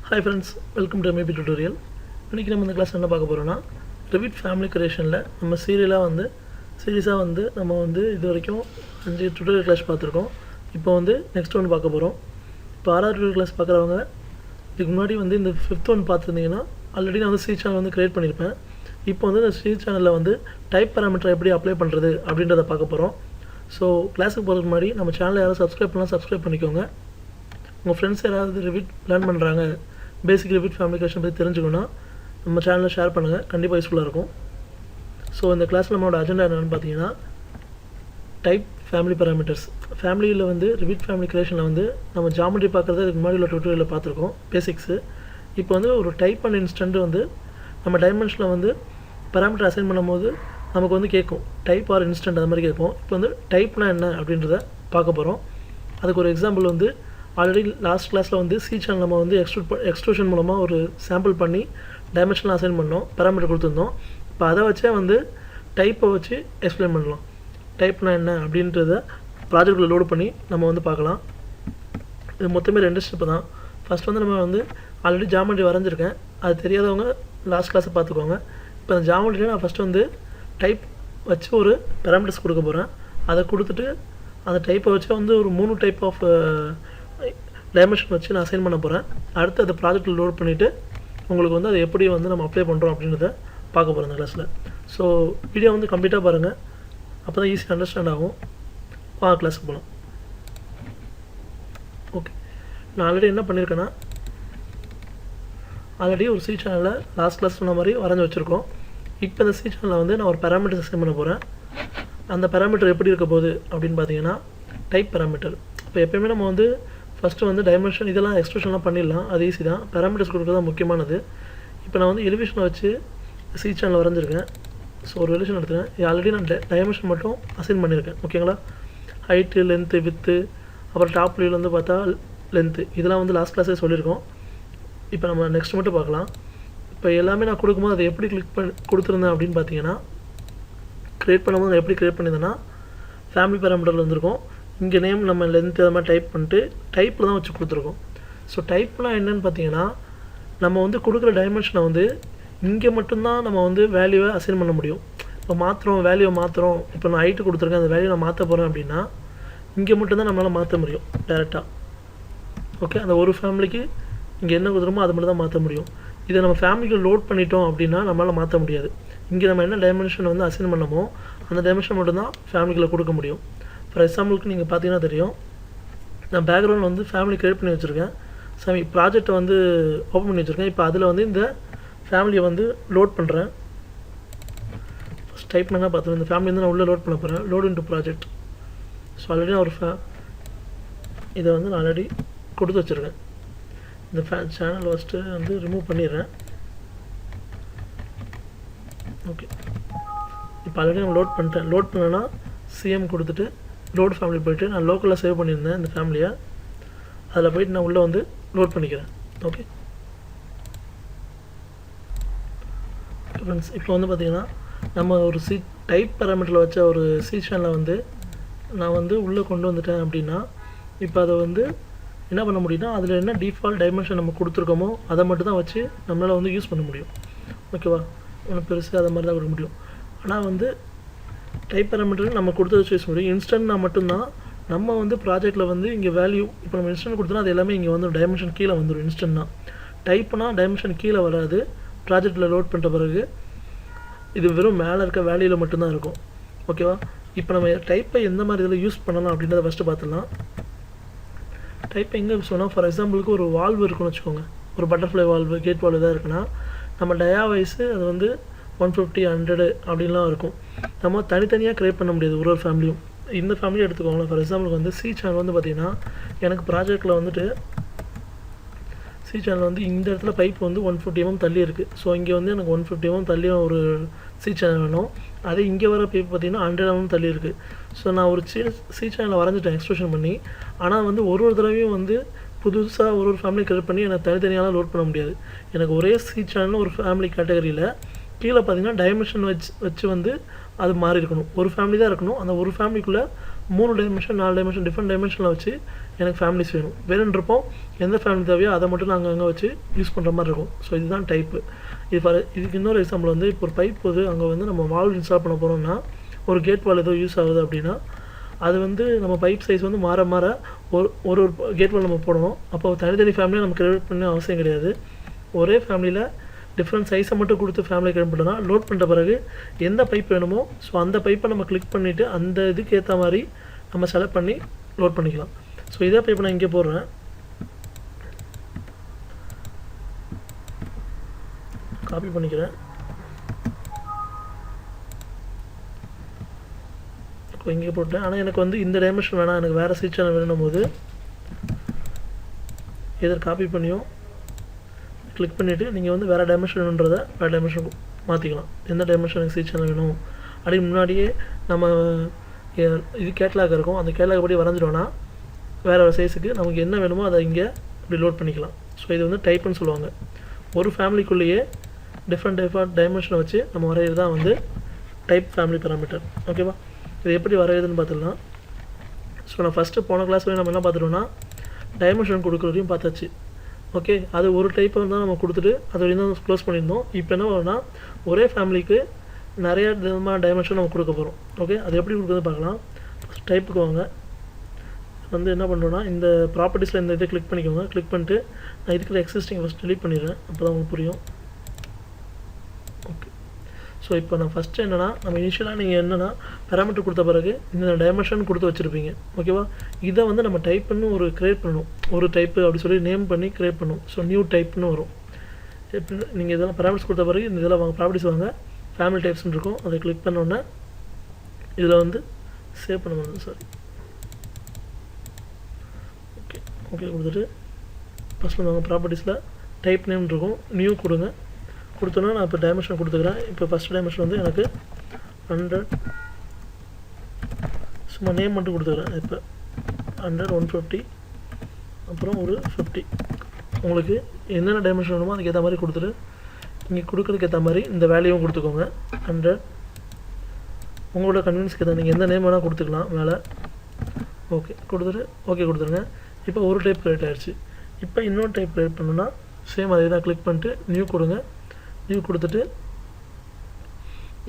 Hi friends, welcome to MAP tutorial. இன்னைக்கு நம்ம இந்த கிளாஸ் என்ன பார்க்க போறோம்னா Revit family creationல நம்ம சீரிஸா நம்ம இது வரைக்கும் 5 tutorial class பார்த்திருக்கோம். இப்போ next one பார்க்க போறோம். இப்போ ஆறாவது tutorial class பார்க்கறவங்க இதுக்கு முன்னாடி இந்த 5th one பார்த்திருந்தீங்கன்னா ஆல்ரெடி நான் C channel கிரியேட் பண்ணிருப்பேன். இப்போ இந்த C channelல டைப் பாராமீட்டர் எப்படி அப்ளை பண்றது அப்படின்றத பார்க்க போறோம். சோ கிளாஸ்க்கு போறதுக்கு முன்னாடி நம்ம சேனலை யாராவது சப்ஸ்கிரைப் பண்ணிக்கோங்க. உங்க ஃப்ரெண்ட்ஸ் யாராவது Revit லேர்ன் பண்றாங்க பேசிக் Revit family creation பத்தி தெரிஞ்சுக்கணும்னா நம்ம சேனலை ஷேர் பண்ணுங்க கண்டிப்பா யூஸ்ஃபுல்லா இருக்கும். சோ இந்த கிளாஸ்ல நம்மளோட அஜெண்டா என்னன்னு பாத்தீங்கன்னா டைப் ஃபேமிலி பாராமீட்டர்ஸ். ஃபேமிலில Revit family creationல நம்ம ஜியோமெட்ரி பார்க்கறது இதுக்கு முன்னாடி உள்ள டியூட்டோரியல்ல பார்த்திருக்கோம் பேசிக்ஸ். இப்போ ஒரு டைப் அண்ட் இன்ஸ்டன்ட் நம்ம டைமென்ஷன்ல பாராமீட்டர் அசைன் பண்ணும்போது நமக்கு கேக்கும் டைப் ஆர் இன்ஸ்டன்ட் அந்த மாதிரி கேக்கும். இப்போ டைப்னா என்ன அப்படின்றத பார்க்க போறோம். அதுக்கு ஒரு எக்ஸாம்பிள் ஆல்ரெடி லாஸ்ட் கிளாஸ்ல C channel நம்ம எக்ஸ்ட்ரூஷன் மூலமா ஒரு சாம்பிள் பண்ணி டைமென்ஷன் அசைன் பண்ணோம், பாராமீட்டர் கொடுத்திருந்தோம். இப்போ அத வச்சே டைப்பை வச்சு எக்ஸ்பிளைன் பண்ணலாம். டைப்னா என்ன அப்படின்றத ப்ராஜெக்ட்ல லோட் பண்ணி நம்ம பார்க்கலாம். இது மொத்தமே 2 ஸ்டெப் தான். ஃபர்ஸ்ட் நம்ம ஆல்ரெடி ஜியோமெட்ரி வரைஞ்சிருக்கேன். அது தெரியாதவங்க லாஸ்ட் கிளாஸ் பார்த்துக்கோங்க. இப்போ அந்த ஜியோமெட்ரியை நான் ஃபர்ஸ்ட் டைப் வச்சு ஒரு பாராமீட்டர்ஸ் கொடுக்க போறேன். அதை கொடுத்துட்டு அந்த டைப்பை வச்சு ஒரு 3 டைப் ஆஃப் டைமென்ஷன் வச்சு நான் அசைன் பண்ண போறேன். அடுத்து அந்த ப்ராஜெக்ட்ல லோட் பண்ணிட்டு உங்களுக்கு அதை எப்படி நம்ம அப்ளை பண்றோம் அப்படின்றத பார்க்க போறோம் இந்த கிளாஸ்ல. சோ வீடியோ கம்ப்ளீட்டா பாருங்க. அப்பதான் ஈஸியா அண்டர்ஸ்டாண்ட் ஆகும். வா கிளாஸ்க்கு போலாம். ஓகே. நான் ஆல்ரெடி என்ன பண்ணிருக்கேன்னா ஆல்ரெடி ஒரு C channelல லாஸ்ட் கிளாஸ் சொன்ன மாதிரி வரைஞ்சு வச்சிருக்கோம். இப்போ இந்த C channelல நான் ஒரு பாராமீட்டர் அசைன் பண்ண போறேன். அந்த பாராமீட்டர் எப்படி இருக்க போகுது அப்படினு பாத்தீங்கன்னா டைப் பாராமீட்டர். இப்போ எப்பவுமே நம்ம ஃபர்ஸ்ட் டைமென்ஷன் இதெல்லாம் எக்ஸ்ட்ரூஷன்லாம் பண்ணிடலாம். அது ஈஸி தான். பாராமீட்டர்ஸ் கொடுக்கிறது தான் முக்கியமானது. இப்போ நான் எலிவேஷனை வச்சு C channel வரைஞ்சிருக்கேன். ஸோ ஒரு எலிவேஷன் எடுத்துக்கிறேன். ஆல்ரெடி நான் டைமென்ஷன் மட்டும் அசைன் பண்ணியிருக்கேன். ஓகேங்களா? ஹைட்டு, லென்த்து, வித்து, அப்புறம் டாப் வியூவில் பார்த்தா லென்த்து, இதெல்லாம் லாஸ்ட் கிளாஸே சொல்லியிருக்கோம். இப்போ நம்ம நெக்ஸ்ட் மட்டும் பார்க்கலாம். இப்போ எல்லாமே நான் கொடுக்கும்போது அதை எப்படி கிளிக் பண்ணி கொடுத்துருந்தேன் அப்படின்னு பார்த்தீங்கன்னா கிரியேட் பண்ணும்போது எப்படி கிரியேட் பண்ணியிருந்தேன்னா ஃபேமிலி பாராமீட்டரில் வந்திருக்கும். இங்கே நேம் நம்ம லென்த் அது மாதிரி டைப் பண்ணிட்டு டைப்பில் தான் வச்சு கொடுத்துருக்கோம். ஸோ டைப்னா என்னன்னு பார்த்தீங்கன்னா நம்ம கொடுக்குற டைமென்ஷனை இங்கே மட்டும்தான் நம்ம வேல்யூவை அசைன் பண்ண முடியும். இப்போ வேல்யூவை மாற்றுறோம். இப்போ நான் ஹைட்டு கொடுத்துருக்கேன், அந்த வேல்யூ நான் மாற்ற போகிறேன் அப்படின்னா இங்கே மட்டும்தான் நம்மளால் மாற்ற முடியும் டேரெக்டாக. ஓகே. அந்த ஒரு ஃபேமிலிக்கு இங்கே என்ன கொடுத்துருமோ அது மட்டும் தான் மாற்ற முடியும். இதை நம்ம ஃபேமிலிக்கு லோட் பண்ணிட்டோம் அப்படின்னா நம்மளால் மாற்ற முடியாது. இங்கே நம்ம என்ன டைமென்ஷன் அசைன் பண்ணமோ அந்த டைமென்ஷன் மட்டும்தான் ஃபேமிலிக்குள்ள கொடுக்க முடியும். ஃபார் எக்ஸாம்பிளுக்கு நீங்கள் பார்த்தீங்கன்னா தெரியும், நான் பேக்ரவுண்ட் ஃபேமிலி கிரியேட் பண்ணி வச்சுருக்கேன். ப்ராஜெக்டை ஓப்பன் பண்ணி வச்சுருக்கேன். இப்போ அதில் இந்த ஃபேமிலியை லோட் பண்ணுறேன். ஃபஸ்ட் டைப் பண்ணால் பார்த்துருவேன். இந்த ஃபேமிலி நான் உள்ளே லோட் பண்ண போகிறேன். Load into project. So already நான் ஒரு இதை நான் ஆல்ரெடி கொடுத்து வச்சுருக்கேன். இந்த சேனல் ஃபஸ்ட்டு ரிமூவ் பண்ணிடுறேன். ஓகே. இப்போ ஆல்ரெடி நான் லோட் பண்ணிட்டேன். லோட் பண்ணேன்னா CM கொடுத்துட்டு லோட் ஃபேமிலி போய்ட்டு நான் லோக்கலில் சேவ் பண்ணியிருந்தேன் இந்த ஃபேமிலியை. அதில் போய்ட்டு நான் உள்ளே லோட் பண்ணிக்கிறேன். ஓகே ஃப்ரெண்ட்ஸ், இப்போ பார்த்தீங்கன்னா நம்ம ஒரு டைப் பாராமீட்டரில் வச்ச ஒரு C channelல நான் உள்ளே கொண்டு வந்துட்டேன் அப்படின்னா இப்போ அதை என்ன பண்ண முடியும்னா அதில் என்ன டிஃபால்ட் டைமென்ஷன் நம்ம கொடுத்துருக்கோமோ அதை மட்டும் தான் வச்சு நம்மளால் யூஸ் பண்ண முடியும். ஓகேவா? ஒன்று பெருசு அதை மாதிரி தான் கொடுக்க முடியும். ஆனால் டைப் பாராமீட்டர் நம்ம கொடுத்து வச்சு யூஸ் முடியும். இன்ஸ்டன்ட்னா மட்டும்தான் நம்ம ப்ராஜெக்ட்டில் இங்கே வேல்யூ இப்போ நம்ம இன்ஸ்டன்ட் கொடுத்தோன்னா அது எல்லாமே இங்கே டைமென்ஷன் கீழே வந்துடும். இன்ஸ்டன்ட்னா டைப்னா டைமென்ஷன் கீழே வராது. ப்ராஜெக்ட்டில் லோட் பண்ணுற பிறகு இது வெறும் மேலே இருக்க வேல்யூவில் மட்டும்தான் இருக்கும். ஓகேவா? இப்போ நம்ம டைப்பை எந்த மாதிரி இதில் யூஸ் பண்ணலாம் அப்படின்றத ஃபஸ்ட்டு பார்த்துடலாம். டைப்பை எங்கே யூஸ் பண்ணால் ஃபார் எக்ஸாம்பிளுக்கு ஒரு வால்வு இருக்குன்னு வச்சுக்கோங்க. ஒரு பட்டர்ஃப்ளை வால்வு, கேட் வால்வு தான் இருக்குன்னா நம்ம டயா வைஸு அது 150, 100 அப்படின்லாம் இருக்கும். நம்ம தனித்தனியாக கிரியேட் பண்ண முடியாது ஒரு ஃபேமிலியும். இந்த ஃபேமிலியும் எடுத்துக்கோங்களேன். ஃபார் எக்ஸாம்பிளுக்கு C channel பார்த்தீங்கன்னா எனக்கு ப்ராஜெக்டில் C channel இந்த இடத்துல பைப் 150 mm தள்ளி இருக்குது. ஸோ இங்கே எனக்கு 150 mm தள்ளி ஒரு C channel வேணும். அதே இங்கே வர பைப் பார்த்தீங்கன்னா 100 mm தள்ளி இருக்குது. ஸோ நான் ஒரு C channel வரைஞ்சிட்டேன் எக்ஸ்ட்ரூஷன் பண்ணி. ஆனால் ஒரு தடவையும் புதுசாக ஒரு ஃபேமிலி கிரியேட் பண்ணி எனக்கு தனித்தனியாக லோட் பண்ண முடியாது. எனக்கு ஒரே C channel ஒரு ஃபேமிலி கேட்டகரியில் கீழே பார்த்தீங்கன்னா டைமென்ஷன் வச்சு அது மாறி இருக்கணும். ஒரு ஃபேமிலி தான் இருக்கணும். அந்த ஒரு ஃபேமிலிக்குள்ளே 3 டைமென்ஷன் 4 டைமென்ஷன் டிஃப்ரெண்ட் டைமென்ஷனில் வச்சு எனக்கு ஃபேமிலிஸ் வேணும். வேணுன்றப்போ எந்த ஃபேமிலி தேவையோ அதை மட்டும் நாங்கள் அங்கே வச்சு யூஸ் பண்ணுற மாதிரி இருக்கும். ஸோ இதுதான் டைப்பு. இதுக்கு இன்னொரு எக்ஸாம்பிள் வந்து இப்போ ஒரு பைப் போது அங்கே வந்து நம்ம வால் இன்ஸ்டால் பண்ண போகிறோம்னா ஒரு கேட் வால் ஏதோ யூஸ் ஆகுது அப்படின்னா அது வந்து நம்ம பைப் சைஸ் வந்து மாற மாற ஒரு கேட் வால் நம்ம போடணும். அப்போ தனித்தனி ஃபேமிலியை நம்ம கிரியேட் பண்ண அவசியம் கிடையாது. ஒரே ஃபேமிலியில் டிஃப்ரெண்ட் சைஸை மட்டும் கொடுத்து ஃபேமிலியை கிரியேட் பண்ணோன்னா லோட் பண்ணுற பிறகு எந்த பைப் வேணுமோ ஸோ அந்த பைப்பை நம்ம கிளிக் பண்ணிவிட்டு அந்த இதுக்கு ஏற்ற மாதிரி நம்ம செலக்ட் பண்ணி லோட் பண்ணிக்கலாம். ஸோ இதே பைப்பை நான் இங்கே போடுறேன். காப்பி பண்ணிக்கிறேன். இங்கே போட்டேன். ஆனால் எனக்கு வந்து இந்த டைமென்ஷன் வேணாம், எனக்கு வேறு சீட் சேனல் வேணும் போது எதை காப்பி பண்ணியோ கிளிக் பண்ணிவிட்டு நீங்கள் வந்து வேறு டைமென்ஷன் வேணுன்றதை வேறு டைமென்ஷன் மாற்றிக்கலாம். எந்த டைமென்ஷனுக்கு சீட் சேனல் வேணும் அப்படி முன்னாடியே நம்ம இது கேட்லாக் இருக்கும். அந்த கேட்லாக் படி வரைஞ்சிட்டோன்னா வேறு சைஸுக்கு நமக்கு என்ன வேணுமோ அதை இங்கே இப்படி லோட் பண்ணிக்கலாம். ஸோ இது வந்து டைப்புன்னு சொல்லுவாங்க. ஒரு ஃபேமிலிக்குள்ளேயே டிஃப்ரெண்ட் டைமென்ஷனை வச்சு நம்ம வரைகிறது தான் வந்து டைப் ஃபேமிலி பேராமீட்டர். ஓகேவா? இது எப்படி வரையுதுன்னு பார்த்துக்கலாம். ஸோ நான் ஃபஸ்ட்டு போன கிளாஸ் வரையும் நம்ம என்ன பார்த்துட்டோம்னா டைமென்ஷன் கொடுக்குறதையும் பார்த்தாச்சு. ஓகே, அது ஒரு டைப்பை தான் நம்ம கொடுத்துட்டு அது வரையும் தான் க்ளோஸ் பண்ணியிருந்தோம். இப்போ என்ன வரும்னா ஒரே ஃபேமிலிக்கு நிறைய விதமான டைமென்ஷன் நம்ம கொடுக்க போகிறோம். ஓகே, அது எப்படி கொடுக்குறது பார்க்கலாம். ஃபஸ்ட் டைப்புக்கு வாங்க. வந்து என்ன பண்ணுறோன்னா இந்த ப்ராப்பர்ட்டிஸில் இந்த இதை கிளிக் பண்ணிக்கோங்க. கிளிக் பண்ணிட்டு நான் இருக்கிற எக்ஸிஸ்டிங் ஃபஸ்ட் டிலீட் பண்ணிடுறேன். அப்போ தான் உங்களுக்கு புரியும். ஓகே, ஸோ இப்போ நான் ஃபஸ்ட்டு என்னென்னா நம்ம இனிஷியலாக நீங்கள் என்னென்னா பேராமீட்டர் கொடுத்த பிறகு இந்த டைமென்ஷன் கொடுத்து வச்சுருப்பீங்க. ஓகேவா? இதை வந்து நம்ம டைப்புன்னு ஒரு க்ரியேட் பண்ணணும். ஒரு டைப்பு அப்படி சொல்லி நேம் பண்ணி க்ரியேட் பண்ணணும். ஸோ நியூ டைப்னு வரும். எப்படி நீங்கள் இதெல்லாம் பேராமீட்டர்ஸ் கொடுத்த பிறகு இந்த இதெல்லாம் வாங்க, ப்ராப்பர்ட்டிஸ் வாங்க, ஃபேமிலி டைப்ஸ்னு இருக்கும். அதை கிளிக் பண்ணோன்னே இதில் வந்து சேவ் பண்ண முடியும். சாரி, ஓகே ஓகே கொடுத்துட்டு ஃபஸ்ட்டு வாங்க, ப்ராப்பர்ட்டிஸில் டைப் நேம் இருக்கும், நியூ கொடுங்க. கொடுத்தோன்னா நான் இப்போ டைமென்ஷன் கொடுத்துக்கிறேன். இப்போ ஃபஸ்ட் டைமென்ஷன் வந்து எனக்கு 100, சும்மா நேம் மட்டும் கொடுத்துக்கிறேன். இப்போ 100, 150, அப்புறம் ஒரு 50. உங்களுக்கு என்னென்ன டைமென்ஷன் வேணுமோ அதுக்கு ஏற்ற மாதிரி கொடுத்துட்டு நீங்கள் கொடுக்குறதுக்கு ஏற்ற மாதிரி இந்த வேல்யூவும் கொடுத்துக்கோங்க. 100 உங்களோட கன்வீனியன்ஸ்க்கு ஏற்ற நீங்கள் எந்த நேம் வேணால் கொடுத்துக்கலாம் மேலே. ஓகே கொடுத்துட்டு ஓகே கொடுத்துருங்க. இப்போ ஒரு டைப் க்ரியேட் ஆகிடுச்சு. இப்போ இன்னொரு டைப் க்ரியேட் பண்ணணுன்னா சேம் அதே தான் கிளிக் பண்ணிட்டு நியூ கொடுங்க. நியூ கொடுத்துட்டு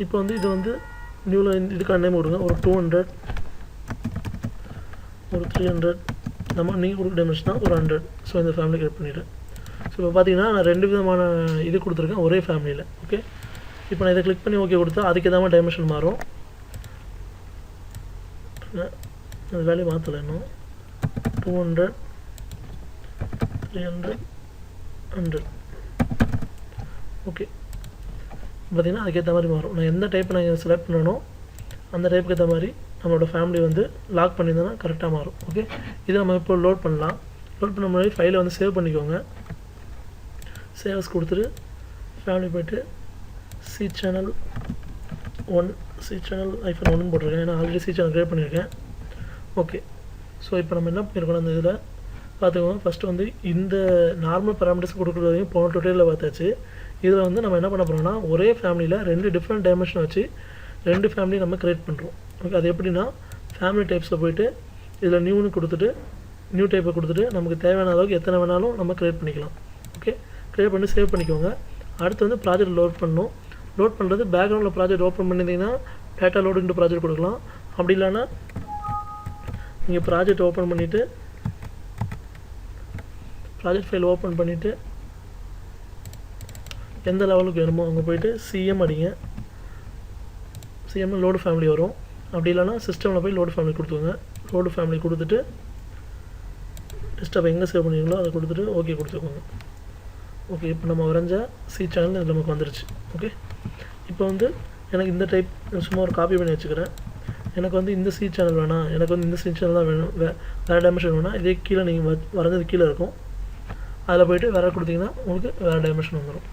இப்போ வந்து இது வந்து நியூவில் இதுக்கான நேம் கொடுங்க. ஒரு 200, ஒரு 300, நம்ம நீங்கள் கொடுக்க டைமென்ஷனா ஒரு 100. ஸோ இந்த ஃபேமிலி கிரியேட் பண்ணிவிட்டேன். ஸோ இப்போ பார்த்தீங்கன்னா நான் 2 விதமான இது கொடுத்துருக்கேன் ஒரே ஃபேமிலியில். ஓகே, இப்போ நான் இதை கிளிக் பண்ணி ஓகே கொடுத்தா அதுக்கு எதாவது டைமென்ஷன் மாறும். அந்த வேல்யூ மாற்றலை இன்னும். 200, 300, 100. ஓகே, பார்த்திங்கன்னா அதுக்கேற்ற மாதிரி மாறும். நான் எந்த டைப்பை நான் செலக்ட் பண்ணணும் அந்த டைப்புக்கு ஏற்ற மாதிரி நம்மளோட ஃபேமிலி வந்து லாக் பண்ணியிருந்தோன்னா கரெக்டாக மாறும். ஓகே, இதை நம்ம இப்போ லோட் பண்ணலாம். லோட் பண்ண முன்னாடி ஃபைலை வந்து சேவ் பண்ணிக்கோங்க. சேவ்ஸ் கொடுத்துட்டு ஃபேமிலி போய்ட்டு சி சேனல் 1 -1 போட்டிருக்கேன். ஏன்னா ஆல்ரெடி சி சேனல் க்ரியேட் பண்ணியிருக்கேன். ஓகே, ஸோ இப்போ நம்ம என்ன பண்ணியிருக்கோம் அந்த இதில் பார்த்துக்கோங்க. ஃபஸ்ட்டு வந்து இந்த நார்மல் பேராமீட்டர்ஸ் கொடுக்குறதையும் போன டுட்டோரியலில் பார்த்தாச்சு. இதில் வந்து நம்ம என்ன பண்ண போகிறோம்னா ஒரே ஃபேமிலியில் 2 டிஃப்ரெண்ட் டைமென்ஷன் வச்சு 2 ஃபேமிலி நம்ம க்ரியேட் பண்ணுறோம். ஓகே, அது எப்படின்னா ஃபேமிலி டைப்ஸில் போய்ட்டு இதில் நியூன்னு கொடுத்துட்டு நியூ டைப்பை கொடுத்துட்டு நமக்கு தேவையான அளவுக்கு எத்தனை வேணாலும் நம்ம க்ரியேட் பண்ணிக்கலாம். ஓகே, க்ரியேட் பண்ணி சேவ் பண்ணிக்கோங்க. அடுத்து வந்து ப்ராஜெக்ட் லோட் பண்ணணும். லோட் பண்ணுறது பேக்ரவுண்டில் ப்ராஜெக்ட் ஓப்பன் பண்ணியிருந்தீங்கன்னா டேட்டா லோடுன்ட்டு ப்ராஜெக்ட் கொடுக்கலாம். அப்படி இல்லைன்னா நீங்கள் ப்ராஜெக்ட் ஓப்பன் பண்ணிவிட்டு ப்ராஜெக்ட் ஃபைல் ஓப்பன் பண்ணிவிட்டு எந்த லெவலுக்கு வேணுமோ அங்கே போய்ட்டு சிஎம் அடிங்க. சிஎம்மில் லோடு ஃபேமிலி வரும். அப்படி இல்லைனா சிஸ்டமில் போய் லோடு ஃபேமிலி கொடுத்துக்கோங்க. லோடு ஃபேமிலி கொடுத்துட்டு டெஸ்க்டாப் எங்கே சேவ் பண்ணுவீங்களோ அதை கொடுத்துட்டு ஓகே கொடுத்துக்கோங்க. ஓகே, இப்போ நம்ம வரைஞ்ச சி சேனல் இது நமக்கு வந்துருச்சு. ஓகே, இப்போ வந்து எனக்கு இந்த டைப் சும்மா ஒரு காப்பி பண்ணி வச்சுக்கிறேன். எனக்கு வந்து இந்த சி சேனல் வேணாம், எனக்கு வந்து இந்த சி சேனல் தான் வேணும், வேறு டைமென்ஷன் வேணாம். இதே கீழே நீங்கள் வரைஞ்சது கீழே இருக்கும். அதில் போய்ட்டு வேறு கொடுத்தீங்கன்னா உங்களுக்கு வேறு டைமென்ஷன் வந்துடும்.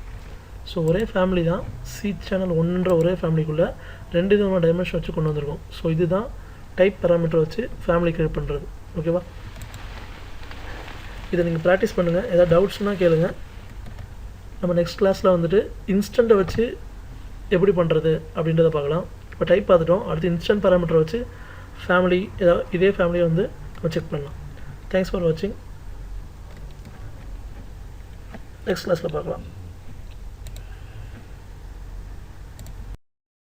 ஸோ ஒரே ஃபேமிலி தான் சி சேனல் 1ன்ற ஒரே ஃபேமிலிக்குள்ளே 2 விதமான டைமென்ஷன் வச்சு கொண்டு வந்திருக்கோம். ஸோ இதுதான் டைப் பேராமீட்டர் வச்சு ஃபேமிலி க்ரியேட் பண்ணுறது. ஓகேவா? இதை நீங்கள் ப்ராக்டிஸ் பண்ணுங்கள். ஏதாவது டவுட்ஸ்னால் கேளுங்க. நம்ம நெக்ஸ்ட் கிளாஸில் வந்துட்டு இன்ஸ்டண்ட்டை வச்சு எப்படி பண்ணுறது அப்படின்றத பார்க்கலாம். இப்போ டைப் பார்த்துட்டோம். அடுத்து இன்ஸ்டன்ட் பேராமீட்டர் வச்சு ஃபேமிலி ஏதாவது இதே ஃபேமிலியை வந்து நம்ம செக் பண்ணலாம். தேங்க்ஸ் ஃபார் வாட்சிங். நெக்ஸ்ட் கிளாஸில் பார்க்கலாம்.